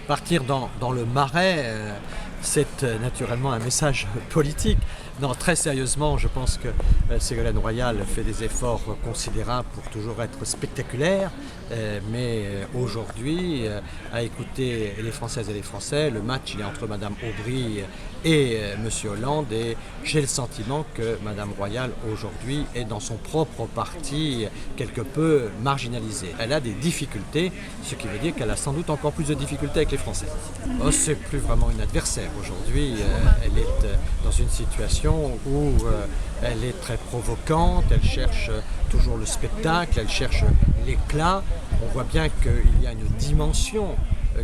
Partir dans le marais, c'est naturellement un message politique. Non, très sérieusement, je pense que Ségolène Royal fait des efforts considérables pour toujours être spectaculaire, mais aujourd'hui, à écouter les Françaises et les Français, le match il est entre Madame Aubry et Monsieur Hollande, et j'ai le sentiment que Madame Royal aujourd'hui est dans son propre parti quelque peu marginalisée. Elle a des difficultés, ce qui veut dire qu'elle a sans doute encore plus de difficultés avec les Français. Oh, c'est plus vraiment une adversaire aujourd'hui, elle est dans une situation où elle est très provocante, elle cherche toujours le spectacle, elle cherche l'éclat. On voit bien qu'il y a une dimension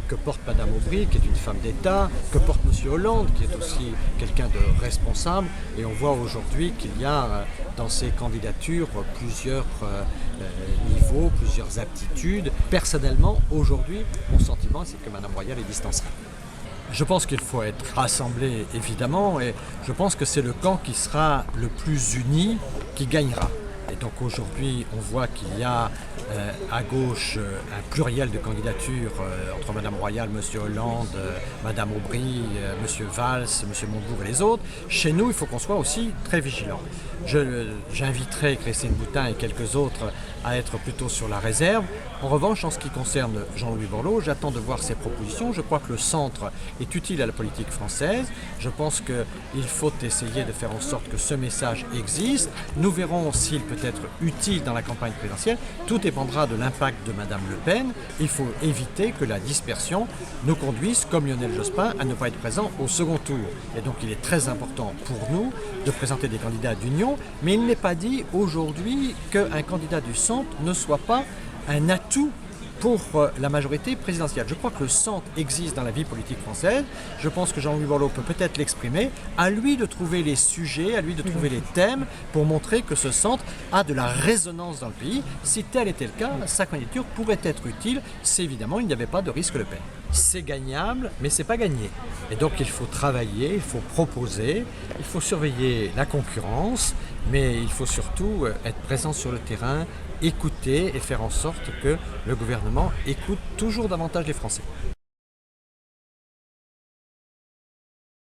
que porte Madame Aubry, qui est une femme d'État, que porte Monsieur Hollande, qui est aussi quelqu'un de responsable. Et on voit aujourd'hui qu'il y a dans ces candidatures plusieurs niveaux, plusieurs aptitudes. Personnellement, aujourd'hui, mon sentiment, c'est que Madame Royal est distancée. Je pense qu'il faut être rassemblé, évidemment, et je pense que c'est le camp qui sera le plus uni qui gagnera. Et donc aujourd'hui, on voit qu'il y a à gauche un pluriel de candidatures entre Madame Royal, Monsieur Hollande, Madame Aubry, Monsieur Valls, Monsieur Montebourg et les autres. Chez nous, il faut qu'on soit aussi très vigilants. J'inviterai Christine Boutin et quelques autres à être plutôt sur la réserve. En revanche, en ce qui concerne Jean-Louis Borloo, j'attends de voir ses propositions. Je crois que le centre est utile à la politique française. Je pense qu'il faut essayer de faire en sorte que ce message existe. Nous verrons s'il peut être utile dans la campagne présidentielle. Tout dépendra de l'impact de Madame Le Pen. Il faut éviter que la dispersion nous conduise, comme Lionel Jospin, à ne pas être présent au second tour. Et donc il est très important pour nous de présenter des candidats d'union, mais il n'est pas dit aujourd'hui qu'un candidat du centre ne soit pas un atout pour la majorité présidentielle. Je crois que le centre existe dans la vie politique française. Je pense que Jean-Louis Borloo peut peut-être l'exprimer. À lui de trouver les sujets, à lui de trouver les thèmes pour montrer que ce centre a de la résonance dans le pays. Si tel était le cas, sa candidature pourrait être utile si évidemment il n'y avait pas de risque Le Pen. C'est gagnable, mais c'est pas gagné. Et donc il faut travailler, il faut proposer, il faut surveiller la concurrence, mais il faut surtout être présent sur le terrain, écouter et faire en sorte que le gouvernement écoute toujours davantage les Français.